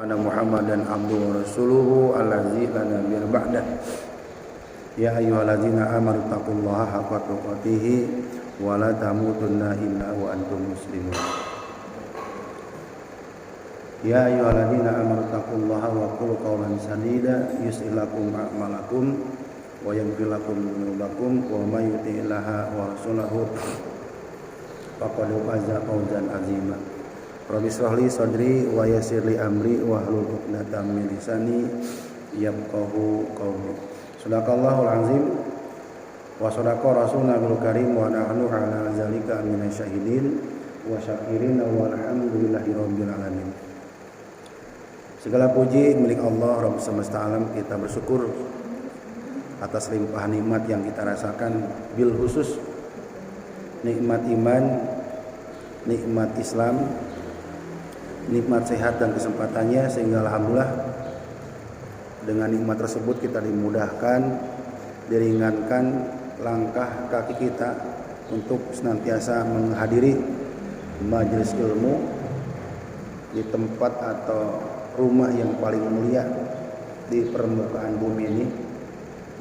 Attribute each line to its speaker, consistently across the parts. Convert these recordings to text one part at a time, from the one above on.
Speaker 1: Ana Muhammadan abduhu wa rasuluhu allazi la nabiyya ba'dah. Ya ayyuhallazina amanu taqullaha haqqa tuqatih wa la tamutunna illa wa antum muslimun. Ya ayyuhallazina amanu taqullaha wa qulu qawlan sadida yuslih lakum a'malakum wa yaghfir lakum dhunubakum wa may yuti'illaha wa rasulahu faqad faza fawzan 'azima. Rabbi shrah li sadri wa yassir li amri wa hlul 'uqdatam min lisani yafqahu qawli. Shadaqallahul azim wa shadaqa rasuluna bil karim wa nahnu 'ala zalika minasy syahidin wa syakirin walhamdulillahi rabbil alamin. Segala puji milik Allah Rabb semesta alam. Kita bersyukur atas limpahan nikmat yang kita rasakan, bil khusus nikmat iman, nikmat Islam, nikmat sehat dan kesempatannya, sehingga alhamdulillah dengan nikmat tersebut kita dimudahkan, diringankan langkah kaki kita untuk senantiasa menghadiri majelis ilmu di tempat atau rumah yang paling mulia di permukaan bumi ini,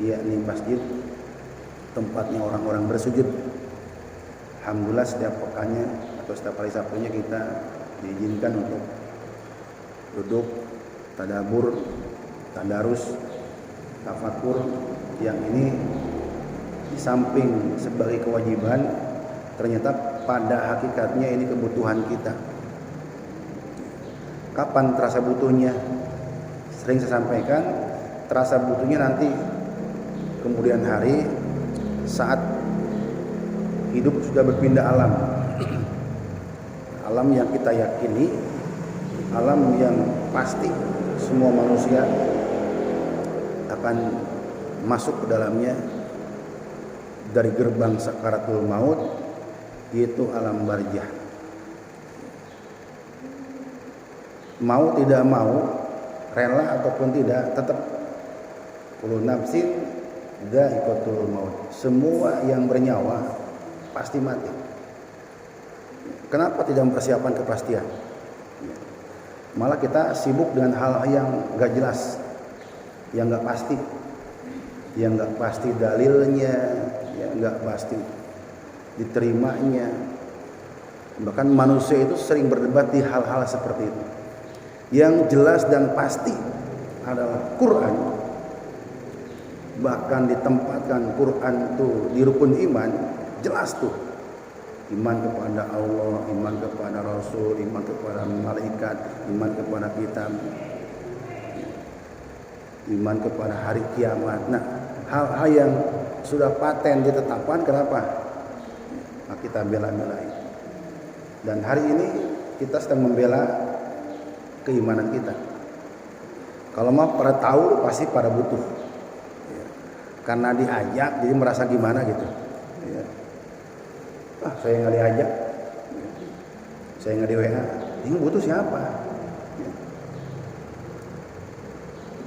Speaker 1: yakni masjid, tempatnya orang-orang bersujud. Alhamdulillah setiap pekannya atau setiap hari Sabtunya kita diizinkan untuk duduk, tadabur, tadarus, tafakur, yang ini di samping sebagai kewajiban, ternyata pada hakikatnya ini kebutuhan kita. Kapan terasa butuhnya? Sering saya sampaikan, terasa butuhnya nanti kemudian hari saat hidup sudah berpindah alam. Alam yang kita yakini, alam yang pasti semua manusia akan masuk ke dalamnya dari gerbang sakaratul maut, yaitu alam barzah. Mau tidak mau, rela ataupun tidak, tetap kullu nafsin dha'iqatul maut. Semua yang bernyawa pasti mati. Kenapa tidak mempersiapkan kepastian? Malah kita sibuk dengan hal yang gak jelas, yang gak pasti, yang gak pasti dalilnya, yang gak pasti diterimanya. Bahkan manusia itu sering berdebat di hal-hal seperti itu. Yang jelas dan pasti adalah Quran. Bahkan ditempatkan Quran tuh di rukun iman, jelas tuh. Iman kepada Allah, iman kepada Rasul, iman kepada malaikat, iman kepada kitab, iman kepada hari kiamat. Nah, hal-hal yang sudah paten ditetapkan, kenapa? Nah, kita bela-belain. Dan hari ini kita sedang membela keimanan kita. Kalau mau pada tahu, pasti pada butuh. Karena diajak, jadi merasa gimana gitu. Saya nggak diajak, saya nggak di WA. Ini butuh siapa?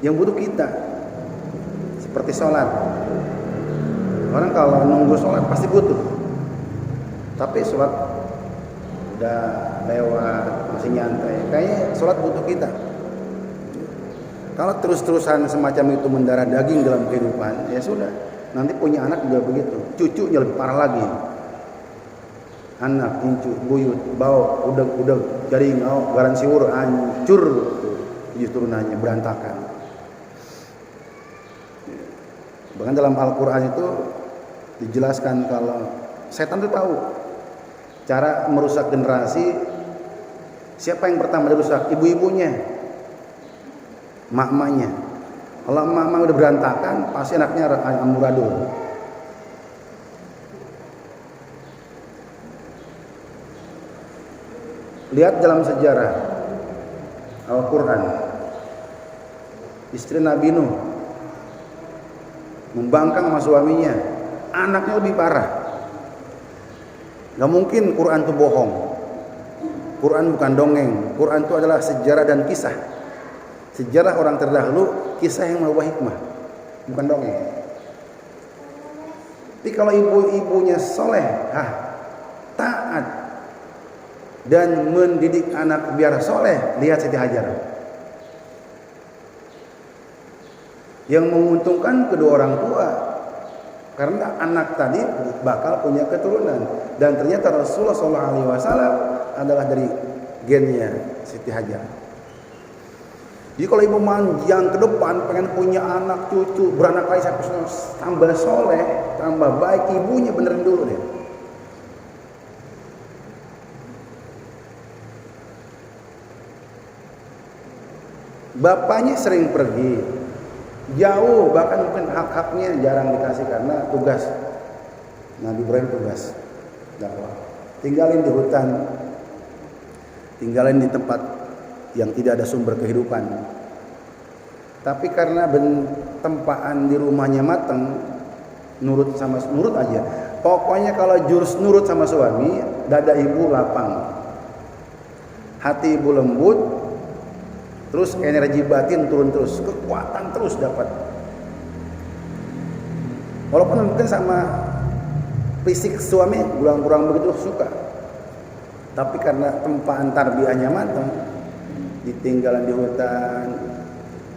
Speaker 1: Yang butuh kita. Seperti sholat. Orang kalau nunggu sholat pasti butuh. Tapi sholat udah lewat, masih nyantai. Kayaknya sholat butuh kita. Kalau terus-terusan semacam itu mendarah daging dalam kehidupan, ya sudah. Nanti punya anak juga begitu. Cucunya lebih parah lagi. Anak, incu, buyut, bau, udah garing, garan siwur, hancur justru turunannya, berantakan. Bahkan dalam Al-Quran itu dijelaskan kalau setan itu tahu cara merusak generasi. Siapa yang pertama dirusak? Ibu-ibunya, mak-maknya. Kalau mak-mak udah berantakan, pasti anaknya amburadul. Lihat dalam sejarah Al-Quran, istri Nabi Nuh membangkang sama suaminya, anaknya lebih parah. Gak mungkin Quran itu bohong. Quran bukan dongeng. Quran itu adalah sejarah dan kisah. Sejarah orang terdahulu, kisah yang membawa hikmah, bukan dongeng. Tapi kalau ibu-ibunya soleh, taat, dan mendidik anak biar soleh, lihat Siti Hajar. Yang menguntungkan kedua orang tua, karena anak tadi bakal punya keturunan. Dan ternyata Rasulullah SAW adalah dari gennya Siti Hajar. Jadi kalau ibu manjang ke depan pengen punya anak cucu beranak lagi sampai tambah soleh, tambah baik, ibunya benerin dulu deh. Bapaknya sering pergi jauh, bahkan mungkin hak-haknya jarang dikasih karena tugas. Nabi Ibrahim tugas dakwah. Tinggalin di hutan, tinggalin di tempat yang tidak ada sumber kehidupan. Tapi karena tempaan di rumahnya mateng, nurut aja. Pokoknya kalau jurus nurut sama suami, dada ibu lapang, hati ibu lembut, terus energi batin turun terus, kekuatan terus dapat. Walaupun mungkin sama fisik suami kurang begitu suka, tapi karena tempaan tarbiyahnya matang, ditinggalan di hutan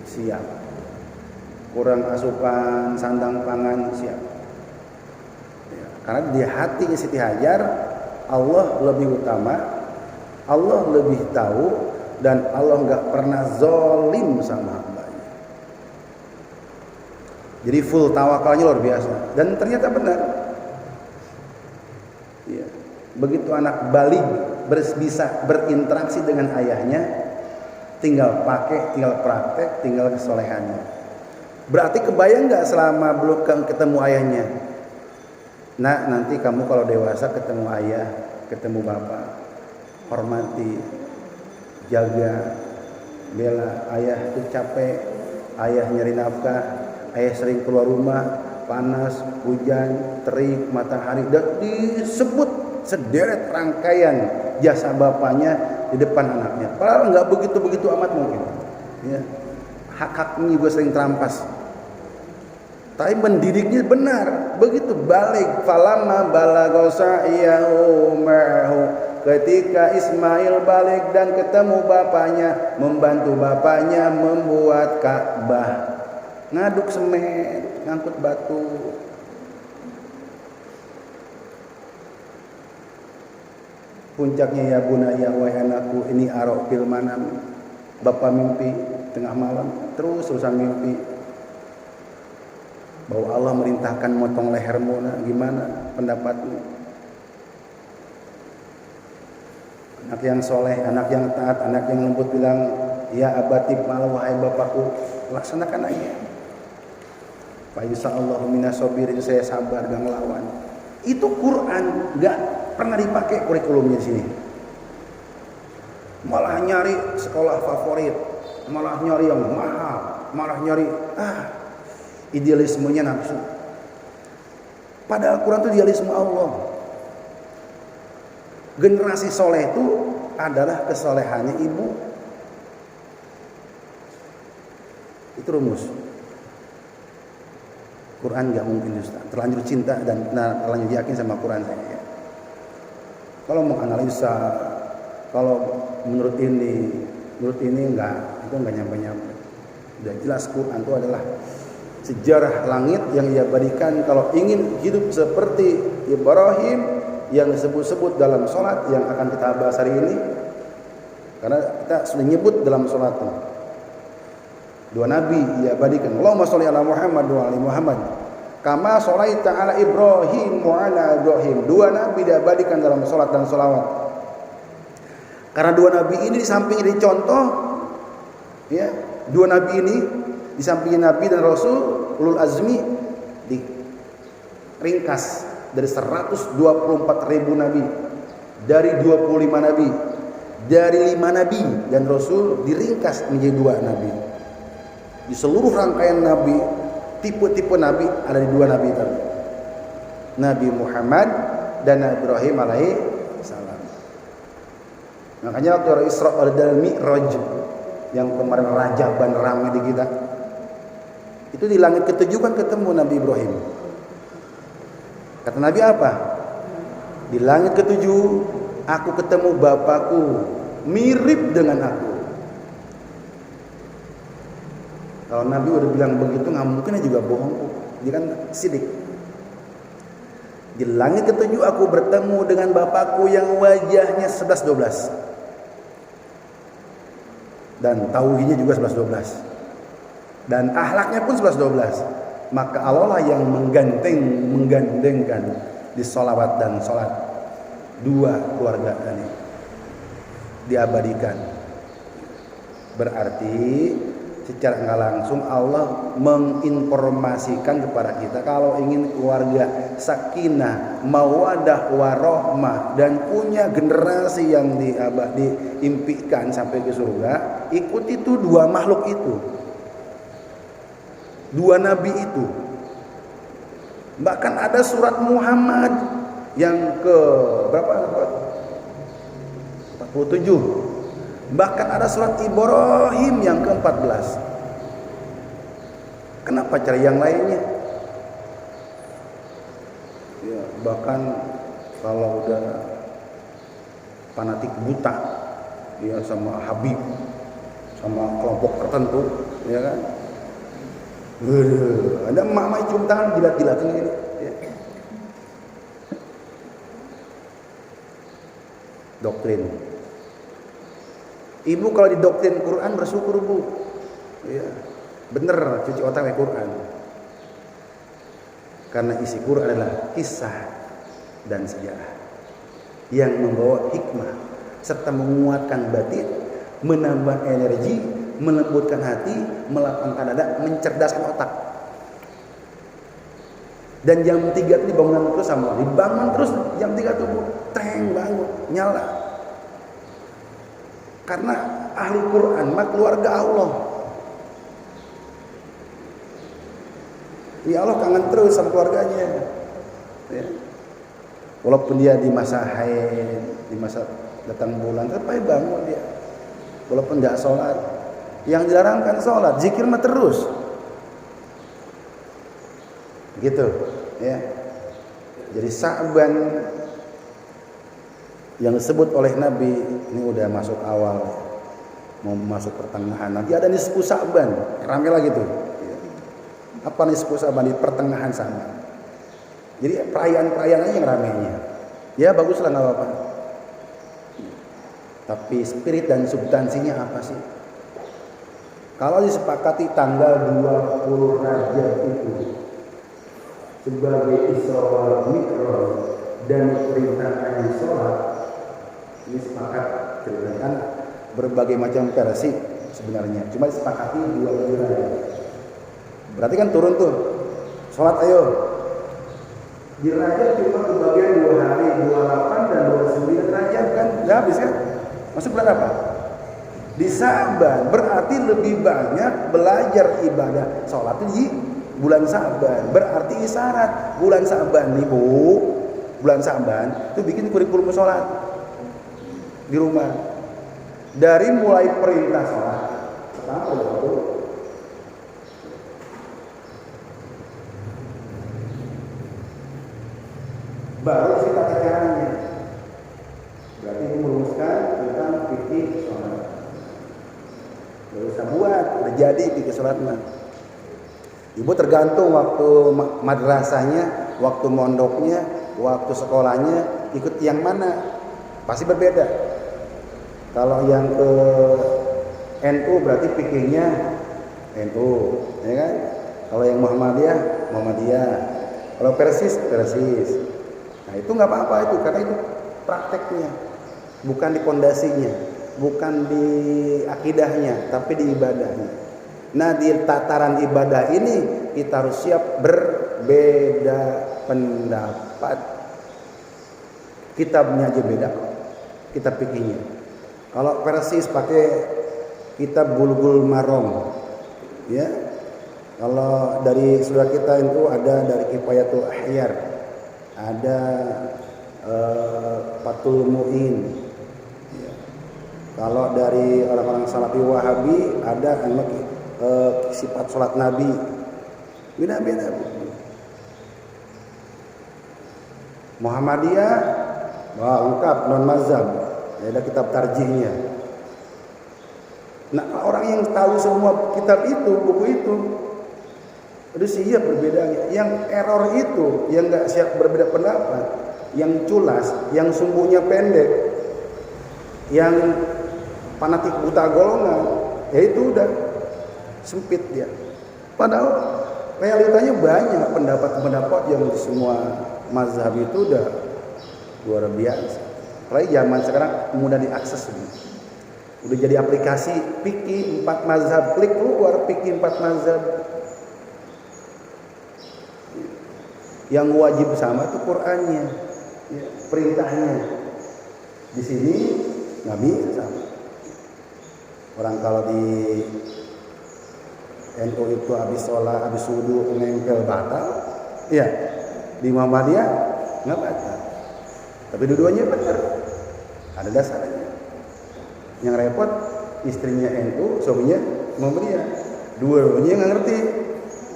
Speaker 1: siap, kurang asupan sandang pangan siap. Ya, karena di hatinya Siti Hajar Allah lebih utama, Allah lebih tahu, dan Allah nggak pernah zolim sama hambanya. Jadi full tawakalnya luar biasa. Dan ternyata benar. Ya. Begitu anak baligh bisa berinteraksi dengan ayahnya, tinggal pakai, tinggal praktek, tinggal kesolehannya. Berarti kebayang nggak selama belum ketemu ayahnya? Nah, nanti kamu kalau dewasa ketemu ayah, ketemu bapak, hormati, jaga, bela. Ayah itu capek, ayah nyari nafkah, ayah sering keluar rumah, panas, hujan, terik, matahari, dan disebut sederet rangkaian jasa bapaknya di depan anaknya. Padahal nggak begitu amat mungkin. Ya. Hak-haknya juga sering terampas. Tapi mendidiknya benar. Begitu balik, falamma balagha sa'yahu ma'ahu. Ketika Ismail balik dan ketemu bapaknya, membantu bapaknya membuat Ka'bah, ngaduk semen, ngangkut batu. Puncaknya, ya bunayya, wahai anakku, ini arok fil manam. Bapak mimpi tengah malam, terusan mimpi bahwa Allah merintahkan motong lehermu. Nah, gimana pendapatmu? Anak yang soleh, anak yang taat, anak yang lembut bilang, ya abati malah, wahai bapakku, laksanakan aja. Fa insyaallahu minas sabirin, saya sabar gak ngelawan. Itu Quran, gak pernah dipakai kurikulumnya di sini. Malah nyari sekolah favorit, malah nyari yang mahal, malah nyari idealismenya nafsu. Padahal Quran itu idealisme Allah. Generasi soleh itu adalah kesolehannya ibu. Itu rumus. Quran gak mungkin Ustaz. Terlanjur cinta dan terlanjur yakin sama Quran saya. Kalau mau analisa, kalau menurut ini enggak, itu enggak nyampe-nyampe. Udah jelas Quran itu adalah sejarah langit yang diabadikan kalau ingin hidup seperti Ibrahim yang disebut-sebut dalam sholat yang akan kita bahas hari ini, karena kita sudah nyebut dalam sholat dua nabi diabadikan. Allahumma sholli ala Muhammad wa ali Muhammad kama sholaita ala Ibrahim wa ala Ibrahim. Dua nabi diabadikan dalam sholat dan sholawat. Karena dua nabi ini di samping jadi contoh, ya, dua nabi ini di samping nabi dan rasul ulul azmi diringkas dari 124.000 nabi, dari 25 nabi, dari 5 nabi dan rasul diringkas menjadi 2 nabi. Di seluruh rangkaian nabi, tipe-tipe nabi ada di 2 nabi tadi, Nabi Muhammad dan Nabi Ibrahim alaihi salam. Makanya waktu Isra dan Mi'raj yang kemarin rajaban ramai di kita, itu di langit ketujuh kan ketemu Nabi Ibrahim. Kata Nabi apa? Di langit ketujuh aku ketemu bapakku mirip dengan aku. Kalau Nabi udah bilang begitu, nggak mungkin dia juga bohong. Dia kan sidik. Di langit ketujuh aku bertemu dengan Bapakku yang wajahnya 11-12. Dan tauhidnya juga 11-12. Dan akhlaknya pun 11-12. Maka Allah lah yang menggandengkan di sholawat dan sholat dua keluarga ini diabadikan. Berarti secara nggak langsung Allah menginformasikan kepada kita kalau ingin keluarga sakinah, mawadah, warohmah dan punya generasi yang diimpikan sampai ke surga, ikuti itu dua makhluk itu, dua nabi itu. Bahkan ada surat Muhammad yang ke berapa? 47. Bahkan ada surat Ibrahim yang ke-14. Kenapa cari yang lainnya? Ya, bahkan kalau udah fanatik buta, ya sama Habib, sama kelompok tertentu, ya kan? Ada emak-emak cium tangan jilat-jilatin gitu. Ya. Doktrin. Ibu kalau didoktrin Quran bersyukur bu, ya, bener cuci otak pakai Quran. Karena isi Quran adalah kisah dan sejarah yang membawa hikmah serta menguatkan batin, menambah energi, melembutkan hati, melapangkan dada, mencerdaskan otak. Dan jam 3 itu dibangun terus sama, dibangun terus jam 3 tuh bu, teng bangun, nyala. Karena ahli Quran mah keluarga Allah. Ya Allah kangen terus sama keluarganya. Ya. Walaupun dia di masa haid, di masa datang bulan, tetap bangun dia. Walaupun nggak sholat, yang dilarang kan sholat, zikir mah terus. Gitu, ya. Jadi Sa'ban yang disebut oleh Nabi ini udah masuk awal, mau masuk pertengahan. Nanti ada nisfu Sa'ban, rame lagi tuh. Apa nisfu Sa'ban di pertengahan sana? Jadi perayaan-perayaan aja yang ramenya. Ya baguslah nggak apa-apa. Tapi spirit dan substansinya apa sih? Kalau disepakati tanggal 20 Rajab itu sebagai Isra wal Mi'raj dan perintahkan sholat, ini sepakat ceritakan berbagai macam versi sebenarnya. Cuma disepakati 20 Rajab. Berarti kan turun tuh sholat ayo. Di Rajab cuma kebagian 2 hari, 28 dan 29 Rajab kan, udah habis kan? Masuk bulan apa? Di Sa'ban, berarti lebih banyak belajar ibadah sholat di bulan Sa'ban. Berarti isyarat bulan Sa'ban nih bu, bulan Sa'ban itu bikin kurikulum sholat di rumah. Dari mulai perintah sholat sampai waktu baru kita caranya. Berarti ini merumuskan tentang fikih sholat. Gak usah buat, udah jadi fikih sholat mah. Ibu tergantung waktu madrasahnya, waktu mondoknya, waktu sekolahnya, ikut yang mana, pasti berbeda. Kalau yang ke NU berarti fikihnya NU, ya kan? Kalau yang Muhammadiyah, Muhammadiyah. Kalau Persis. Nah itu nggak apa-apa itu, karena itu prakteknya, bukan di pondasinya, bukan di akidahnya, tapi di ibadahnya. Nah di tataran ibadah ini kita harus siap berbeda pendapat. Kitabnya aja beda, kitab fikihnya. Kalau Persis pakai kitab Bulughul Maram, ya. Kalau dari surah kita itu ada dari Kifayatul Ahyar, ada Fathul Mu'in. Ya. Kalau dari orang-orang Salafi Wahabi ada sifat sholat Nabi, beda-beda. Muhammadiyah, wah lengkap non mazhab, ada kitab tarjihnya. Nah, orang yang tahu semua kitab itu, buku itu, udah siap berbedanya. Yang error itu, yang nggak siap berbeda pendapat, yang culas, yang sumbunya pendek, yang fanatik buta golongan, ya itu udah sempit dia. Padahal realitanya banyak pendapat-pendapat yang di semua mazhab itu udah luar biasa. Apalagi zaman sekarang mudah diakses ini. Udah jadi aplikasi fikih 4 mazhab, klik keluar fikih 4 mazhab. Yang wajib sama itu Qur'annya, ya, perintahnya. Di sini nggak bisa sama. Orang kalau di NU itu habis sholat, habis wudu nempel batal, ya di Muhammadiyah nggak batal. Tapi dua-duanya benar, ada dasarnya. Yang repot istrinya NU, suaminya Muhammadiyah. Dua-duanya nggak ngerti,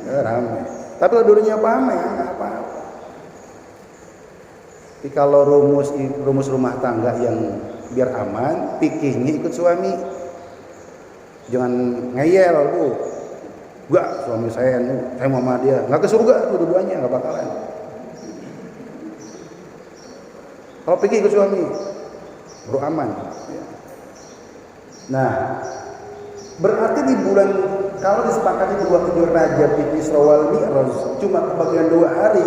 Speaker 1: ya, ramai. Tapi kalau dua-duanya paham ya nggak apa-apa. Tapi kalau rumus rumah tangga yang biar aman, fikihnya ikut suami. Jangan ngeyel, Bu. Enggak, suami saya Muhammadiyah, nggak ke surga tuh dua-duanya, nggak bakalan. Kalau fikih ikut suami, baru aman. Nah, berarti di bulan kalau disepakati 27 Rajab itu Isra wal Mi'raj cuma kebagian 2 hari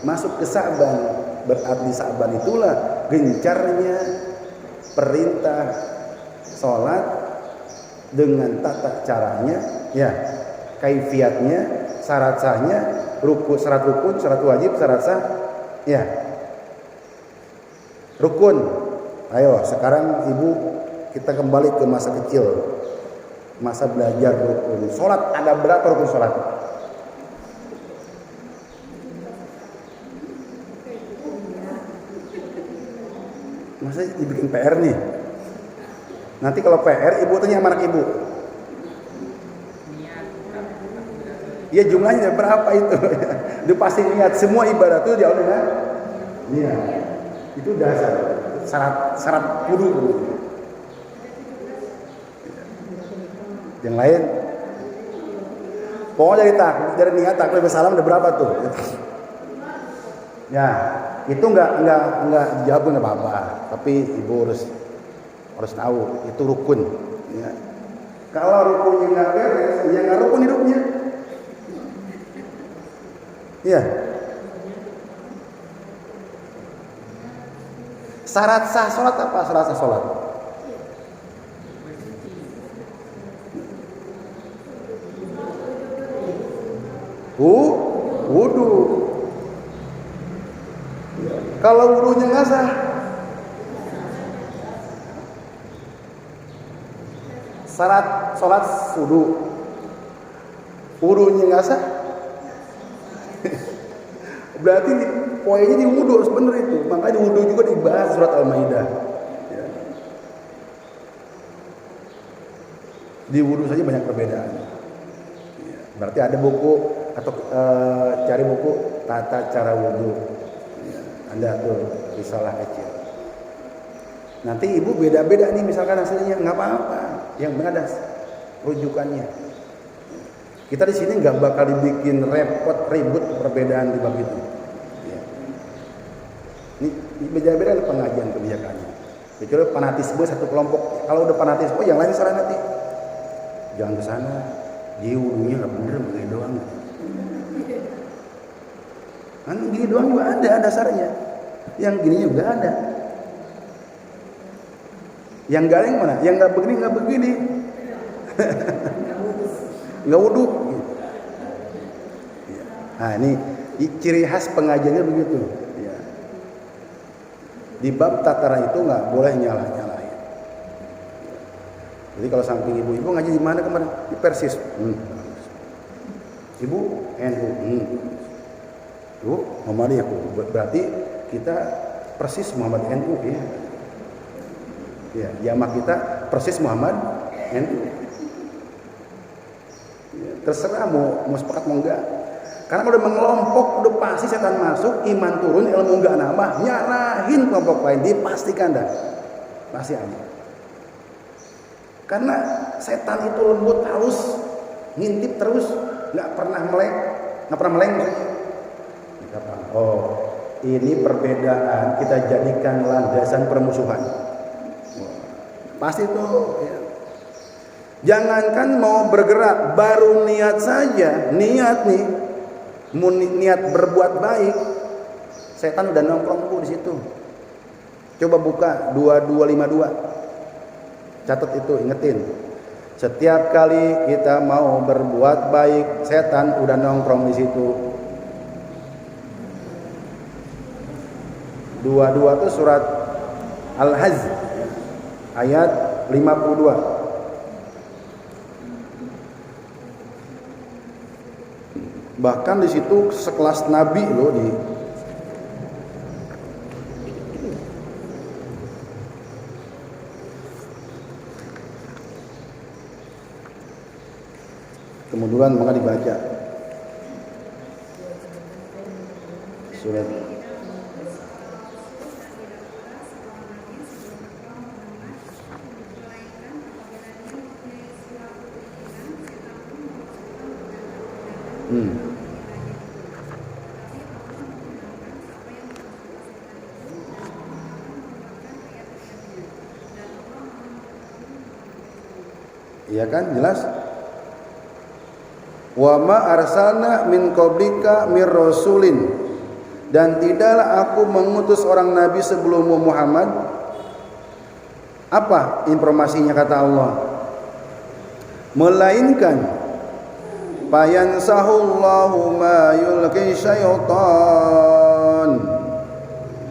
Speaker 1: masuk ke Sa'ban, berarti di Sa'ban itulah gencarnya perintah sholat dengan tata caranya, ya, kaifiatnya, syarat sahnya, syarat rukun, syarat wajib, syarat sah, ya. Rukun. Ayo, sekarang Ibu kita kembali ke masa kecil, masa belajar rukun. Sholat ada berapa rukun sholat? Masa dibikin PR nih? Nanti kalau PR, Ibu tanya sama anak Ibu. Ya jumlahnya berapa itu? Dia pasti ingat semua ibadah itu dia udah. Iya. Itu dasar. Syarat wudu. Yang lain, pokoknya dari niat takbir salam udah berapa tuh? Ya, itu enggak jawab enggak apa-apa, tapi Ibu harus tahu itu rukun. Ya. Kalau rukunnya nggak beres, ya nggak rukun hidupnya. Ya. Syarat sah sholat apa? Syarat sah sholat. Wudu. Kalau wudunya nggak sah, syarat sholat wudu. Wudunya nggak sah, berarti poinnya di wudu harus bener itu. Makanya di wudu juga dibahas surat Al-Maidah. Ya. Di wudu saja banyak perbedaan. Ya. Berarti ada buku atau cari buku tata cara wudu. Ya. Anda tuh risalah kecil. Nanti Ibu beda-beda nih misalkan hasilnya, nggak apa-apa. Yang benar ada rujukannya. Kita di sini nggak bakal dibikin ribut perbedaan di bab itu. Ya. Ini beda-beda pengajian kebijakannya. Kecuali fanatisme satu kelompok. Kalau udah fanatisme, yang lain salah nanti. Jangan ke sana. Dia wudunya nggak bener, begini doang. Kan gini doang juga ada dasarnya. Yang gini juga ada. Yang nggak yang mana? Yang nggak begini. Nggak wudu. Nah ini ciri khas pengajiannya begitu. Ya. Di bab tataran itu nggak boleh nyalahin. Jadi kalau samping ibu ngaji di mana kemarin? Di Persis. Ibu NU. Ibu Muhammadiyah. Berarti kita persis Muhammad NU ya. Ya, jamaah kita persis Muhammad NU. Ya, terserah mau sepakat mau enggak. Karena udah mengelompok, udah pasti setan masuk, iman turun, ilmu enggak nambah, nyarahin kelompok lain, dipastikan dah. Pasti ada. Karena setan itu lembut halus, ngintip terus, nggak pernah meleng. Oh, ini perbedaan kita jadikan landasan permusuhan. Pasti tuh. Ya. Jangankan mau bergerak, baru niat saja, niat berbuat baik, setan udah nongkrong di situ. Coba buka 2252. Catat itu, ingetin. Setiap kali kita mau berbuat baik, setan udah nongkrong di situ. 22 itu surat Al-Hajj ayat 52. Bahkan di situ sekelas nabi loh di kemudian maka dibaca surat iya kan, jelas. Wa ma arsalna min qablika mir rasulin, dan tidaklah aku mengutus orang nabi sebelummu Muhammad. Apa informasinya kata Allah? Melainkan fayansahullahu ma yulqi syaitan.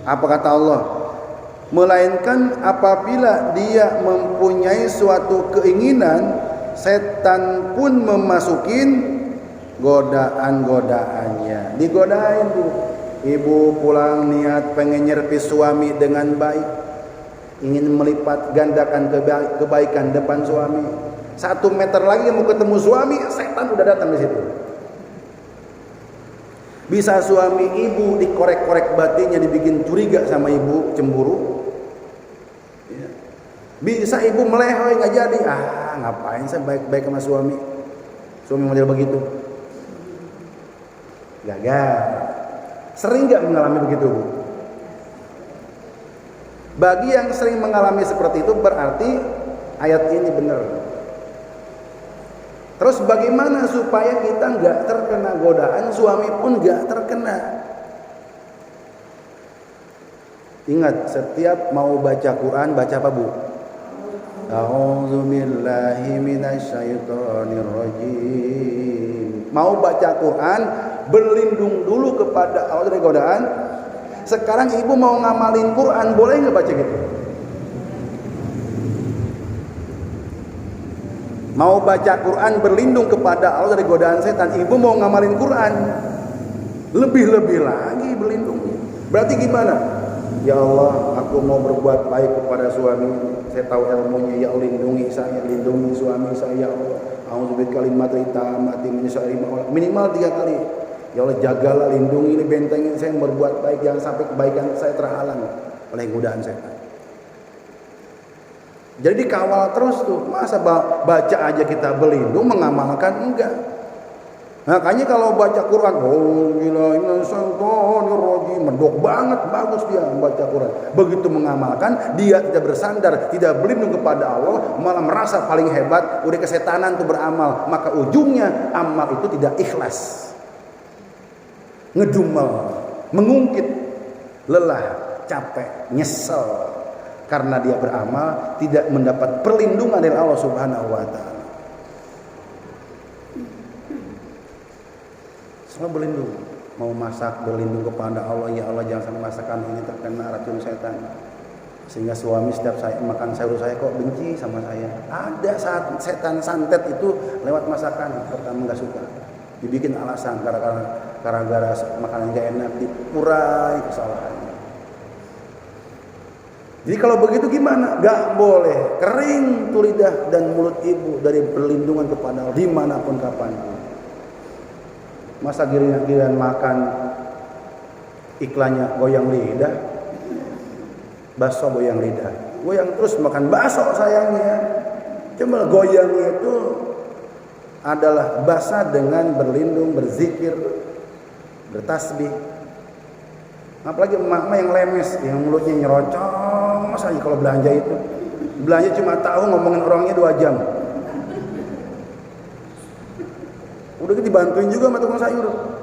Speaker 1: Apa kata Allah? Melainkan apabila dia mempunyai suatu keinginan, setan pun memasukin godaan-godaannya. Digodain tuh. Ibu pulang niat pengen nyerpis suami dengan baik, ingin melipat gandakan kebaikan depan suami. 1 meter lagi mau ketemu suami, setan udah datang di situ. Bisa suami ibu dikorek-korek batinnya, dibikin curiga sama ibu, cemburu. Bisa ibu melehoi nggak jadi, ngapain saya baik-baik sama suami model begitu, gagal. Sering nggak mengalami begitu, Bu? Bagi yang sering mengalami seperti itu berarti ayat ini benar. Terus bagaimana supaya kita nggak terkena godaan, suami pun nggak terkena? Ingat, setiap mau baca Quran, baca apa, Bu? A'udzu billahi minasyaitonir rajim. Mau baca Quran, berlindung dulu kepada Allah dari godaan. Sekarang ibu mau ngamalin Quran, boleh nggak baca gitu? Mau baca Quran, berlindung kepada Allah dari godaan setan. Ibu mau ngamalin Quran, lebih-lebih lagi berlindung. Berarti gimana? Ya Allah, aku mau berbuat baik kepada suami. Saya tahu ilmunya, ya Allah, lindungi saya, lindungi suami saya, ya Allah. A'udzu bikalimati tammati min syarri ma, minimal 3 kali. Ya Allah, jagalah, lindungi, bentengin saya berbuat baik, jangan sampai kebaikan saya terhalang oleh godaan setan. Jadi dikawal terus tuh. Masa baca aja kita berlindung, mengamalkan enggak? Makanya kalau baca Quran, mendok banget, bagus dia membaca Quran. Begitu mengamalkan, dia tidak bersandar, tidak berlindung kepada Allah, malah merasa paling hebat, udah kesetanan tuh beramal. Maka ujungnya amal itu tidak ikhlas, ngedumel, mengungkit, lelah, capek, nyesel, karena dia beramal tidak mendapat perlindungan dari Allah Subhanahu wa Ta'ala. Semua berlindung, mau masak berlindung kepada Allah, ya Allah jangan sampai masakan ini terkena racun setan, sehingga suami setiap saya makan sayur saya kok benci sama saya. Ada saat setan santet itu lewat masakan, pertama nggak suka, dibikin alasan gara-gara makanan gak enak, dipurai kesalahannya. Jadi kalau begitu gimana? Gak boleh kering tuh lidah dan mulut ibu dari perlindungan kepada Allah dimanapun kapanpun. Masa giliran makan iklannya goyang lidah, bakso goyang lidah, goyang terus makan bakso sayangnya. Cuma goyang itu adalah basah dengan berlindung, berzikir, bertasbih. Apalagi emak-emak yang lemes, yang mulutnya nyerocong saja kalau belanja itu. Belanja cuma tahu ngomongin orangnya 2 jam. Udah dibantuin juga sama tukang sayur.